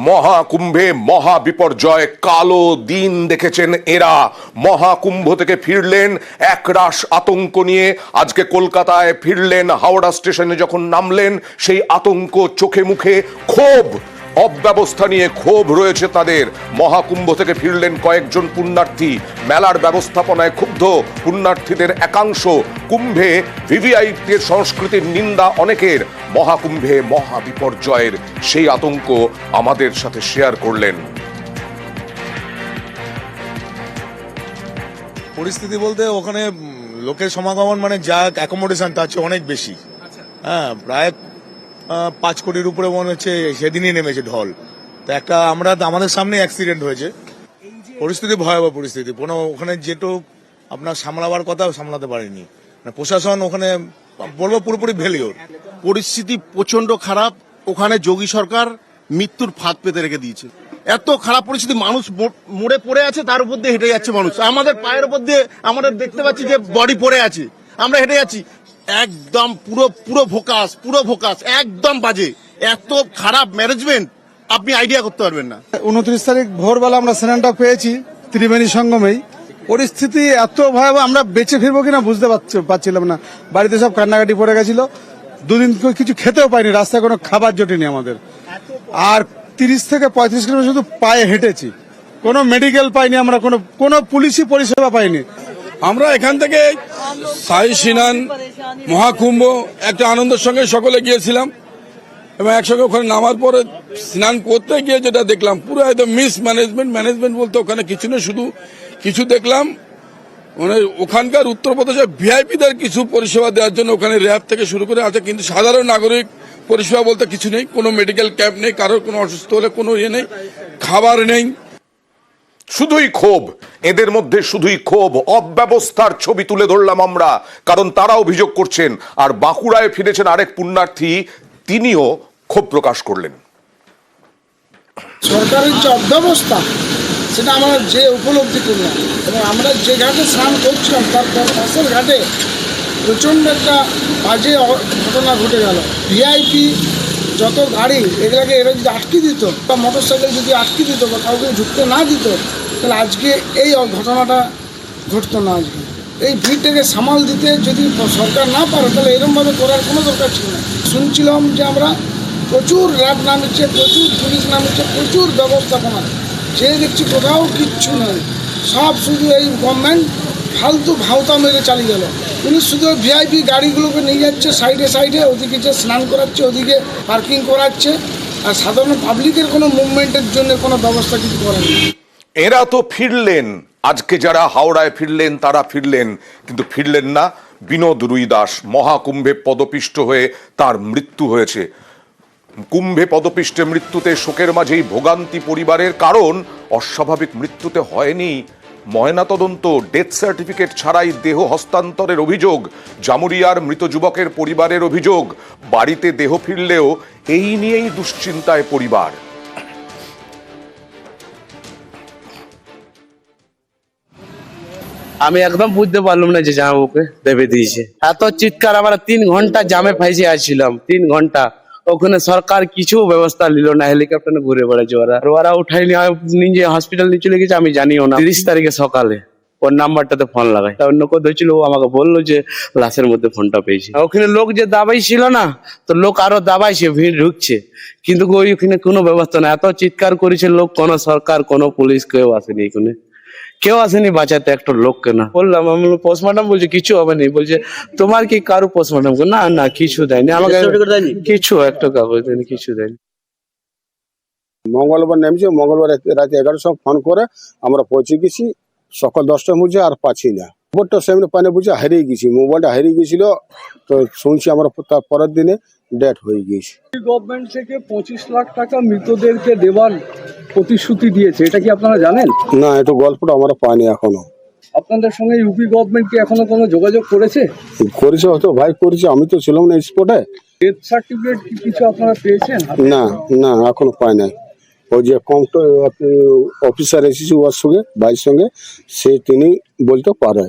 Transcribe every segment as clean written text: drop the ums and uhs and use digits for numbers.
মহাকুম্ভে মহাবিপর্যয়, কালো দিন দেখেছেন এরা। মহাকুম্ভ থেকে ফিরলেন একরাশ আতঙ্ক নিয়ে। আজকে কলকাতায় ফিরলেন, হাওড়া স্টেশনে যখন নামলেন সেই আতঙ্ক চোখে মুখে, ক্ষোভ, অব্যবস্থা নিয়ে ক্ষোভ রয়েছে তাদের। মহাকুম্ভ থেকে ফিরলেন কয়েকজন পুণ্যার্থী, মেলার ব্যবস্থাপনায় ক্ষুব্ধ পুণ্যার্থীদের একাংশ। কুম্ভে ভিভিআইপির সংস্কৃতির নিন্দা অনেকের। মহাকুম্ভে মহাবিপর্যয়ের সেই আতঙ্ক আমাদের সাথে শেয়ার করলেন। পরিস্থিতি বলতে ওখানে লোকের সমাগমন মানে যা অ্যাকোমোডেশন তার চেয়ে অনেক বেশি। হ্যাঁ, প্রায় 5 কোটির উপরে মনে হচ্ছে সেদিনই নেমেছে ঢল। তো একটা আমাদের সামনে অ্যাক্সিডেন্ট হয়েছে। পরিস্থিতি ভয়াবহ পরিস্থিতি। কোনো ওখানে যেটুকু আপনার সামলাবার কথা সামলাতে পারেনি প্রশাসন। ওখানে বলবো পুরোপুরি ফেলিওর। পরিস্থিতি প্রচন্ড খারাপ। ওখানে যোগী সরকার মৃত্যুর ফাঁদ পেতে রেখে দিয়েছে। এত খারাপ পরিস্থিতি, মানুষ মোড়ে পড়ে আছে, তার উপর দিয়ে হেঁটে যাচ্ছে মানুষ। আমাদের পায়ের উপর দিয়ে আমাদের দেখতে পাচ্ছি যে বডি পড়ে আছে, আমরা হেঁটে যাচ্ছি। একদম পুরো ফোকাস একদম বাজে। এত খারাপ ম্যানেজমেন্ট আপনি আইডিয়া করতে পারবেন না। 29 তারিখ ভোরবেলা আমরা স্নানটা পেয়েছি ত্রিবেণী সঙ্গমেই। পরিস্থিতি এত ভয়াবহ, আমরা বেঁচে ফিরবো কিনা বুঝতে পারছিলাম না। বাড়িতে সব কান্নাকাটি পড়ে গেছিল। দুদিন কিছু খেতেও পাইনি, রাস্তায় কোনো খাবার জোটেনি আমাদের। আর 30 থেকে 35 কিলোমিটার শুধু পায়ে হেঁটেছি। কোনো মেডিকেল পাইনি আমরা, কোনো পুলিশি পরিষেবা পাইনি। আমরা এখান থেকে শাহী স্নান, মহাকুম্ভ একটা আনন্দের সঙ্গে সকলে গিয়েছিলাম এবং একসঙ্গে ওখানে নামার পরে স্নান করতে গিয়ে যেটা দেখলাম, পুরো একদম ম্যানেজমেন্ট বলতে ওখানে কিছু না, শুধু কিছু দেখলাম মানে ওখানকার উত্তরপ্রদেশের ভিআইপিদের কিছু পরিষেবা দেওয়ার জন্য ওখানে র্যাব থেকে শুরু করে আছে, কিন্তু সাধারণ নাগরিক পরিষেবা বলতে কিছু নেই। কোনো মেডিকেল ক্যাম্প নেই, কারোর কোনো অসুস্থ হলে কোনো ইয়ে নেই, খাবার নেই। শুধুই ক্ষোভ, এদের মধ্যে শুধুই ক্ষোভ। অব্যবস্থার ছবি তুলে ধরলাম আমরা, কারণ তারা অভিযোগ করছেন। আর বাঁকুড়ায় ফিরেছেন আরেক পুণ্যার্থী, তিনিও ক্ষোভ প্রকাশ করলেন। সরকারের যে অব্যবস্থা সেটা আমরা যে উপলব্ধি করলাম, এবং আমরা যে ঘাটে স্নান করছিলাম তার পাশের ঘাটে প্রচণ্ড একটা বাজে ঘটনা ঘটে গেল। ভিআইপি যত গাড়ি এগুলোকে এরা যদি আটকে দিত, বা মোটর সাইকেল যদি আটকে দিত, বা কাউকে ঢুকতে না দিত, তাহলে আজকে এই ঘটনাটা ঘটতো না। আজকে এই ভিড়টাকে সামাল দিতে যদি সরকার না পারে, তাহলে এরকমভাবে করার কোনো দরকার ছিল না। শুনছিলাম যে আমরা প্রচুর র্যাব নামিচ্ছে, প্রচুর পুলিশ নামিচ্ছে, প্রচুর ব্যবস্থাপনা, যে দেখছি কোথাও কিচ্ছু নেই। সব শুধু এই গভর্নমেন্ট ফালতু ভাওতা মেরে চালিয়ে গেল। পুলিশ শুধু ভিআইপি গাড়িগুলোকে নিয়ে যাচ্ছে সাইডে, ওদিকে যে স্নান করাচ্ছে, ওদিকে পার্কিং করাচ্ছে, আর সাধারণ পাবলিকের কোনো মুভমেন্টের জন্য কোনো ব্যবস্থা কিছু করেনি। এরা তো ফিরলেন, আজকে যারা হাওড়ায় ফিরলেন তারা ফিরলেন, কিন্তু ফিরলেন না বিনোদ রুই দাস। মহাকুম্ভে পদপিষ্ট হয়ে তার মৃত্যু হয়েছে। কুম্ভে পদপিষ্টে মৃত্যুতে শোকের মাঝেই ভোগান্তি পরিবারের। কারণ অস্বাভাবিক মৃত্যুতে হয়নি ময়নাতদন্ত, ডেথ সার্টিফিকেট ছাড়াই দেহ হস্তান্তরের অভিযোগ। জামুরিয়ার মৃত যুবকের পরিবারের অভিযোগ, বাড়িতে দেহ ফিরলেও এই নিয়েই দুশ্চিন্তায় পরিবার। আমি একদম বুঝতে পারলাম না যে জামাইবাবুকে দেবে দিয়েছে। এত চিৎকার, আমরা 3 ঘন্টা জামে ফাইসে আসছিলাম, 3 ঘন্টা। ওখানে সরকার কিছু ব্যবস্থা নিল না, হেলিকপ্টারে ঘুরে বেড়াচ্ছে ওরা উঠাইনি, নিজে হসপিটাল নিয়ে চলে গেছে, আমি জানিও না। 30 তারিখে সকালে ওর নাম্বারটাতে ফোন লাগাই, অন্য কেউ ধরছিল, ও আমাকে বললো যে লাশের মধ্যে ফোনটা পেয়েছি। ওখানে লোক যে দাবাই ছিল না, তো লোক আরো দাবাইছে, ভিড় ঢুকছে, কিন্তু ওইখানে কোনো ব্যবস্থা না। এত চিৎকার করেছে লোক, কোনো সরকার কোনো পুলিশ কেউ আসেনি, এখানে কেউ আসেনি বাঁচাতে একটা লোককে। না বললাম, আমি পোস্টমর্টম, বলছে কিছু হবে না। বলছে তোমার কি কারো পোস্টমর্টম? না কিছু দেয়নি আমাকে, কিছু একটা কাগজ দেয়নি, কিছু দেয়নি। মঙ্গলবার নেমেছে, মঙ্গলবার রাতে 11টার সময় ফোন করে আমরা পৌঁছে গেছি। সকাল 10টা বুঝে আর পাচ্ছি না। খবরটা সামনে পানে বুঝে হারিয়ে গেছি, মোবাইলটা হারিয়ে গেছিল। তো শুনছি আমরা তার পরের দিনে ডেথ হয়ে গেছে। গভর্নমেন্ট থেকে 25 লাখ টাকা মৃতদেরকে দেওয়ার প্রতিশ্রুতি দিয়েছে, এটা কি আপনারা জানেন? না, এটা গল্পটা আমরা পাইনি এখনো। আপনাদের সঙ্গে ইউপি গভর্নমেন্ট কি এখনো কোনো যোগাযোগ করেছে? করেছে হয়তো, ভাই করেছে, আমি তো ছিলাম না স্পটে। ডেথ সার্টিফিকেট কি কিছু আপনারা পেয়েছেন? না এখনো পাই নাই। ওই যে অফিসার এসেছে ওর সঙ্গে, ভাইয়ের সঙ্গে, তিনি বলতে পারে।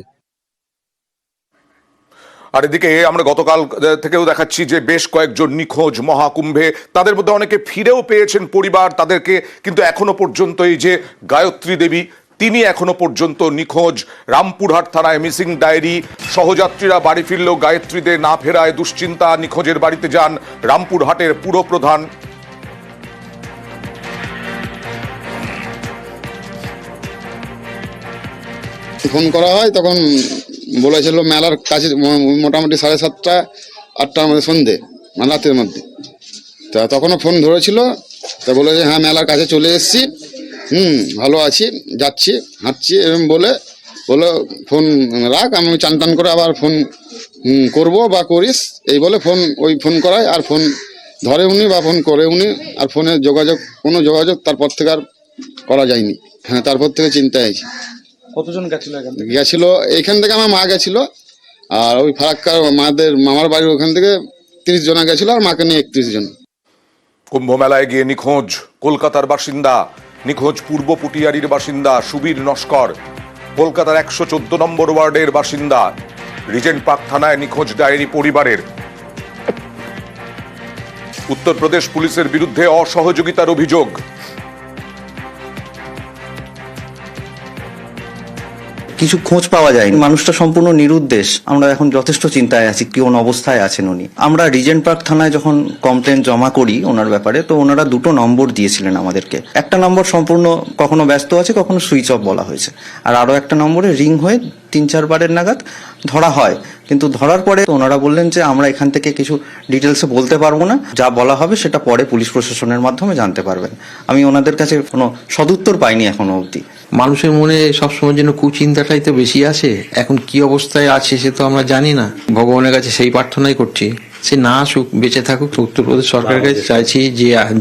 আর এদিকে আমরা গতকাল থেকেও দেখাচ্ছি যে বেশ কয়েকজন নিখোঁজ মহাকুম্ভে, তাদের মধ্যে অনেকে ফিরেও পেয়েছেন পরিবার তাদেরকে, কিন্তু এখনো পর্যন্ত এই যে গায়ত্রী দেবী, তিনি এখনো পর্যন্ত নিখোঁজ। রামপুরহাট থানায় মিসিং ডায়েরি, সহযাত্রীরা বাড়ি ফিরলেও গায়ত্রীদের না ফেরায় দুশ্চিন্তা। নিখোঁজের বাড়িতে যান রামপুরহাটের পুরপ্রধান। ফোন করা হয় তখন বলেছিল মেলার কাছে মোটামুটি 7:30 8টার মধ্যে সন্ধে, মানে রাতের মধ্যে। তা তখনও ফোন ধরেছিল, তা বলে যে হ্যাঁ মেলার কাছে চলে এসেছি, ভালো আছি, যাচ্ছি, হাঁটছি, এরকম বলে ফোন রাখ, আমি চান টান করে আবার ফোন করবো বা করিস, এই বলে ফোন করায়। আর ফোন ধরে উনি বা ফোন করে উনি, আর ফোনে কোনো যোগাযোগ তারপর থেকে আর করা যায়নি। হ্যাঁ, তারপর থেকে চিন্তা হয়েছে। কতজন গেছিল? গেছিল এইখান থেকে আমার মা গেছিল, আর ওই ফারাক্কার মামার বাড়ির ওখান থেকে 30 জন গেছিল, আর মাকে নিয়ে 31 জন। কুম্ভ মেলায় গিয়ে নিখোঁজ কলকাতার বাসিন্দা, নিখোঁজ পূর্ব পুটিয়ারির বাসিন্দা সুবীর নস্কর, কলকাতার 114 নম্বর ওয়ার্ডের বাসিন্দা। রিজেন্ট পার্ক থানায় নিখোঁজ ডায়েরি পরিবারের। উত্তরপ্রদেশ পুলিশের বিরুদ্ধে অসহযোগিতার অভিযোগ। কিছু খোঁজ পাওয়া যায়নি, মানুষটা সম্পূর্ণ নিরুদ্দেশ। আমরা এখন যথেষ্ট চিন্তায় আছি কোন অবস্থায় আছেন উনি। আমরা রিজেন্ট পার্ক থানায় যখন কমপ্লেন জমা করি ওনার ব্যাপারে, তো ওনারা 2টো নম্বর দিয়েছিলেন আমাদেরকে। একটা নম্বর সম্পূর্ণ কখনো ব্যস্ত আছে, কখনো সুইচ অফ বলা হয়েছে, আর আরো একটা নম্বরে রিং হয়ে 3-4 বারের নাগাদ ধরা হয়। কিন্তু ধরার পরে ওনারা বললেন যে আমরা এখান থেকে কিছু ডিটেলসে বলতে পারবো না, যা বলা হবে সেটা পরে পুলিশ প্রশাসনের মাধ্যমে জানতে পারবেন। আমি ওনাদের কাছে কোনো সদুত্তর পাইনি এখনো অবধি। মানুষের মনে সবসময় যেন কুচিন্তাটাই তো বেশি আসে। এখন কি অবস্থায় আছে সে তো আমরা জানি না, ভগবানের কাছে সেই প্রার্থনাই করছি সে না আসুক, বেঁচে থাকুক। উত্তরপ্রদেশ সরকারের কাছে চাইছি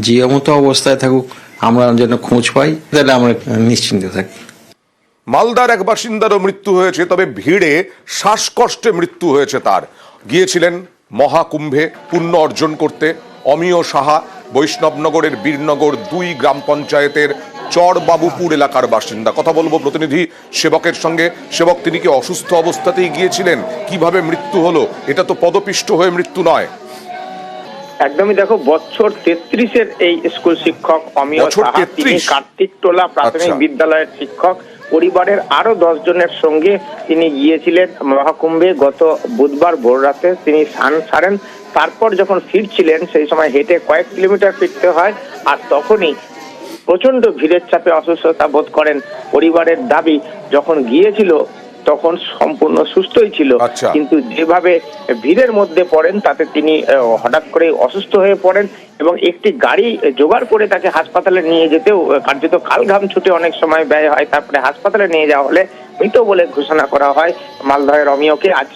যে মতো অবস্থায় থাকুক, আমরা যেন খোঁজ পাই, তাহলে আমরা নিশ্চিন্ত থাকি। মালদার এক বাসিন্দারও মৃত্যু হয়েছে, তবে ভিড়ে শ্বাসকষ্টে মৃত্যু হয়েছে তার। গিয়েছিলেন মহাকুম্ভে পুণ্য অর্জন করতে। অমিয় সাহা বৈষ্ণবনগরের বীরনগর 2 গ্রাম পঞ্চায়েতের চরবাবুপুর এলাকার বাসিন্দা। কথা বলবো প্রতিনিধি সেবকের সঙ্গে। সেবক, তিনি কি অসুস্থ অবস্থাতেই গিয়েছিলেন? কিভাবে মৃত্যু হলো? এটা তো পদপিষ্ট হয়ে মৃত্যু নয়। একদমই, দেখো, বছর 33-এর এই স্কুল শিক্ষক অমিয় সাহা, তিনি কার্তিকটোলা প্রাথমিক বিদ্যালয়ের শিক্ষক। পরিবারের আরো 10 জনের সঙ্গে তিনি গিয়েছিলেন মহাকুম্ভে। গত বুধবার ভোর রাতে তিনি স্নান সারেন, তারপর যখন ফিরছিলেন সেই সময় হেঁটে কয়েক কিলোমিটার ফিরতে হয়, আর তখনই প্রচন্ড ভিড়ের চাপে অসুস্থতা বোধ করেন। পরিবারের দাবি যখন গিয়েছিল তখন সম্পূর্ণ সুস্থই ছিল, কিন্তু যেভাবে ভিড়ের মধ্যে পড়েন তাতে তিনি হঠাৎ করে অসুস্থ হয়ে পড়েন এবং একটি গাড়ি জোগাড় করে তাকে হাসপাতালে নিয়ে যেতেও কার্যত কালঘাম ছুটে অনেক সময় ব্যয় হয়। তারপরে হাসপাতালে নিয়ে যাওয়া হলে মৃত বলে ঘোষণা করা হয় মালদহের অমিয়কে। আজ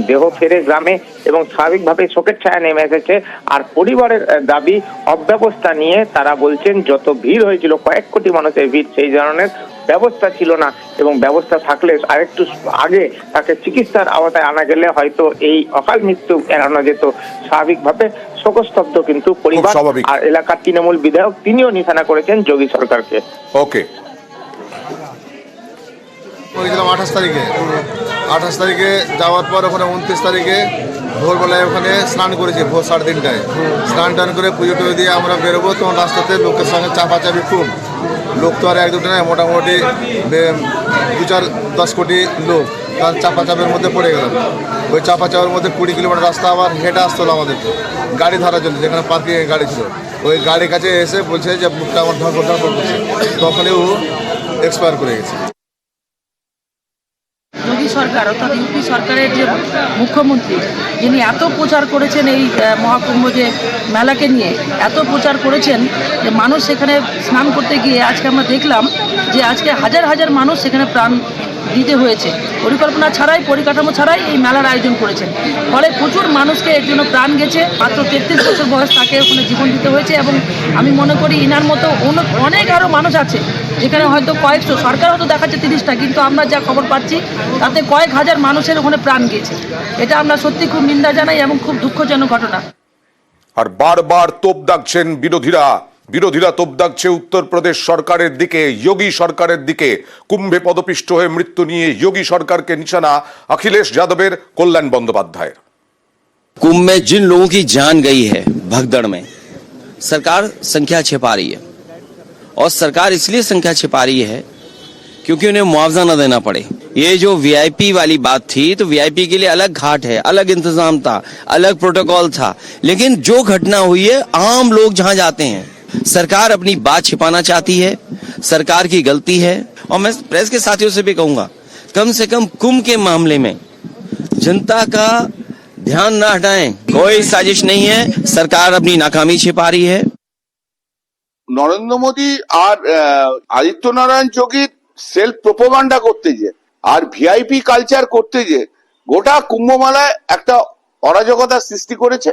দেহ ফেরে গ্রামে এবং স্বাভাবিকভাবে শোকের ছায়া নেমে এসেছে। আর পরিবারের দাবি, অব্যবস্থা নিয়ে তারা বলছেন যত ভিড় হয়েছিল, কয়েক কোটি মানুষের ভিড়, সেই ধরনের ব্যবস্থা ছিল না, এবং ব্যবস্থা থাকলে আরেকটু আগে তাকে চিকিৎসার আওতায় আনা গেলে হয়তো এই অকাল মৃত্যু এড়ানো যেত। স্বাভাবিকভাবে শোকস্তব্ধ কিন্তু পরিবার। আর এলাকার তৃণমূল বিধায়ক তিনিও নিশানা করেছেন যোগী সরকারকে। ওকে, 28 তারিখে যাওয়ার পর ওখানে 29 তারিখে ভোরবেলায় ওখানে স্নান করেছি, ভোর 3:30টায় স্নান টান করে পুজো টুজো দিয়ে আমরা বেরোবো। তখন রাস্তাতে লোকের সঙ্গে চাপাচাপি খুব, লোক তো আর 1-2টা নয়, মোটামুটি 2-4-10 কোটি লোক, তার চাপাচাপের মধ্যে পড়ে গেলাম। ওই চাপাচাপের মধ্যে 20 কিলোমিটার রাস্তা আবার হেঁটে আসতে হলো আমাদেরকে, গাড়ি ধরার জন্য, যেখানে পার্কিংয়ের গাড়ি ছিল। ওই গাড়ির কাছে এসে বলছে যে বুকটা আমার ধর করছে, তখনই ও এক্সপায়ার করে গেছে। যোগী সরকার অর্থাৎ ইউপি সরকারের যে মুখ্যমন্ত্রী, যিনি এত প্রচার করেছেন এই মহাকুম্ভ যে মেলাকে নিয়ে, এত প্রচার করেছেন যে মানুষ সেখানে স্নান করতে গিয়ে আজকে আমরা দেখলাম যে আজকে হাজার হাজার মানুষ সেখানে প্রাণ দিতে হয়েছে। পরিকল্পনা ছাড়াই, পরিকাঠামো ছাড়াই এই মেলার আয়োজন করেছেন, ফলে প্রচুর মানুষকে এর জন্য প্রাণ গেছে। মাত্র 33 বছর বয়স তাকে ওখানে জীবন দিতে হয়েছে, এবং আমি মনে করি ইনার মতো অনেক আরও মানুষ আছে যেখানে হয়তো কয়েকশো, সরকার হয়তো দেখাচ্ছে 30টা, কিন্তু আমরা যা খবর পাচ্ছি তাতে কয়েক হাজার মানুষের ওখানে প্রাণ গিয়েছে। এটা আমরা সত্যি খুব নিন্দা জানাই এবং খুব দুঃখজনক ঘটনা। আর বারবার তোপ দাগছেন বিরোধীরা। বিরোধীরা তোপ দাগছে উত্তরপ্রদেশ সরকারের দিকে, যোগী সরকারের দিকে। কুম্ভে পদপিষ্ট হয়ে মৃত্যু নিয়ে যোগী সরকারকে নিশানা अखिलेश यादवेर, कल्याण बंदोपाध्याय। कुंभ में जिन लोगों की जान गई है भगदड़ में, सरकार संख्या छिपा रही है, और सरकार इसलिए संख्या छिपा रही है क्योंकि उन्हें मुआवजा न देना पड़े। ये जो वीआईपी वाली बात थी, तो वीआईपी के लिए अलग घाट है, अलग इंतजाम था, अलग प्रोटोकॉल था, लेकिन जो घटना हुई है, आम लोग जहां जाते हैं, सरकार अपनी बात छिपाना चाहती है, सरकार की गलती है। और मैं प्रेस के साथियों से भी कहूंगा, कम से कम कुंभ के मामले में जनता का ध्यान न हटाएं। कोई साजिश नहीं है, सरकार अपनी नाकामी छिपा रही है। নরেন্দ্র মোদী আর আদিত্যনারায়ণ যোগীর সেলফ প্রোপাগান্ডা করতে যে আর ভিআইপি কালচার করতে যে গোটা কুম্ভমেলায় একটা অরাজকতা সৃষ্টি করেছে,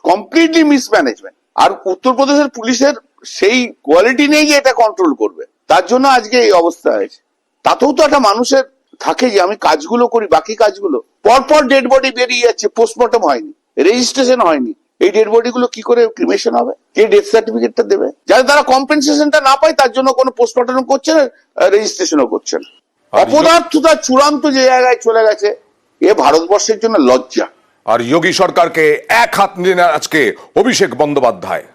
কমপ্লিটলি মিসম্যানেজমেন্ট। আর উত্তরপ্রদেশের পুলিশের সেই কোয়ালিটি নেই যে এটা কন্ট্রোল করবে, তার জন্য আজকে এই অবস্থা হয়েছে। তাতেও তো একটা মানুষের থাকে যে আমি কাজগুলো করি, বাকি কাজগুলো পরপর ডেড বডি বেরিয়ে যাচ্ছে, পোস্টমর্টম হয়নি, রেজিস্ট্রেশন হয়নি। এই ডেড বডি গুলো কি করে ক্রিমেশন হবে? কে ডেথ সার্টিফিকেটটা দেবে? যাতে তারা কম্পেনসেশনটা না পায়, তার জন্য কোনো পোস্টমর্টম করছে না, রেজিস্ট্রেশনও করছে না। অপদার্থতা চূড়ান্ত যে জায়গায় চলে গেছে, এ ভারতবর্ষের জন্য লজ্জা। আর যোগী সরকারকে এক হাত নিলেন আজকে অভিষেক বন্দ্যোপাধ্যায়।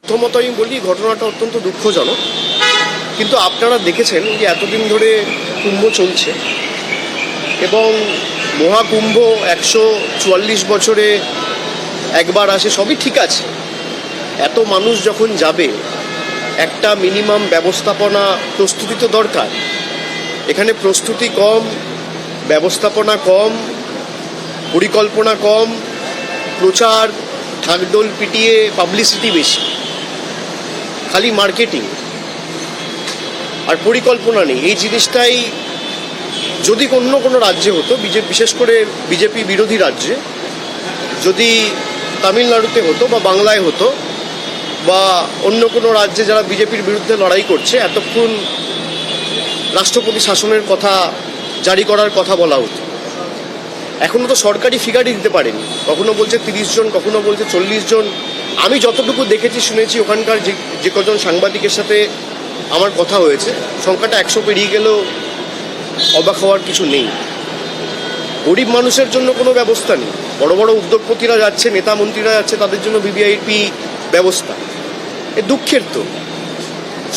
প্রথমত আমি বলি, ঘটনাটা অত্যন্ত দুঃখজনক, কিন্তু আপনারা দেখেছেন যে এতদিন ধরে কুম্ভ চলছে এবং মহাকুম্ভ 144 বছরে একবার আসে, সবই ঠিক আছে। এত মানুষ যখন যাবে, একটা মিনিমাম ব্যবস্থাপনা প্রস্তুতি তো দরকার। এখানে প্রস্তুতি কম, ব্যবস্থাপনা কম, পরিকল্পনা কম, প্রচার ঢাকঢোল পিটিয়ে পাবলিসিটি বেশি, খালি মার্কেটিং আর পরিকল্পনা নেই। এই জিনিসটাই যদি অন্য কোনো রাজ্যে হতো, বিশেষ করে বিজেপি বিরোধী রাজ্যে, যদি তামিলনাড়ুতে হতো বা বাংলায় হতো বা অন্য কোনো রাজ্যে যারা বিজেপির বিরুদ্ধে লড়াই করছে, এতক্ষণ রাষ্ট্রপতি শাসনের কথা জারি করার কথা বলা হতো। এখনো তো সরকারি ফিগারই দিতে পারেনি, কখনো বলছে 30 জন, কখনো বলছে 40 জন। আমি যতটুকু দেখেছি শুনেছি, ওখানকার যে কজন সাংবাদিকের সাথে আমার কথা হয়েছে, সংখ্যাটা 100 পেরিয়ে গেলেও অবাক হওয়ার কিছু নেই। গরিব মানুষের জন্য কোনো ব্যবস্থা নেই। বড় বড় উদ্যোগপতিরা যাচ্ছে, নেতা মন্ত্রীরা যাচ্ছে, তাদের জন্য ভিভিআইপি ব্যবস্থা। এ দুঃখের তো,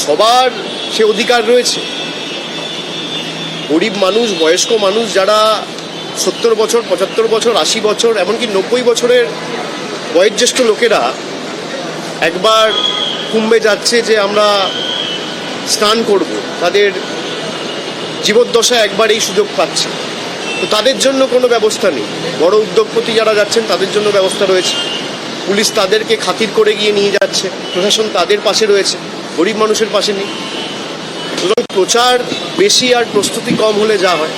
সবার সে অধিকার রয়েছে। গরিব মানুষ, বয়স্ক মানুষ যারা 70 বছর, 75 বছর, 80 বছর, এমনকি 90 বছরের বয়োজ্যেষ্ঠ লোকেরা একবার কুম্ভে যাচ্ছে যে আমরা স্নান করব, তাদের জীবদ্দশায় একবার এই সুযোগ পাচ্ছে, তো তাদের জন্য কোনো ব্যবস্থা নেই। বড় উদ্যোগপতি যারা যাচ্ছেন তাদের জন্য ব্যবস্থা রয়েছে, পুলিশ তাদেরকে খাতির করে গিয়ে নিয়ে যাচ্ছে, প্রশাসন তাদের পাশে রয়েছে, গরিব মানুষের পাশে নেই। সুতরাং প্রচার বেশি আর প্রস্তুতি কম হলে যা হয়।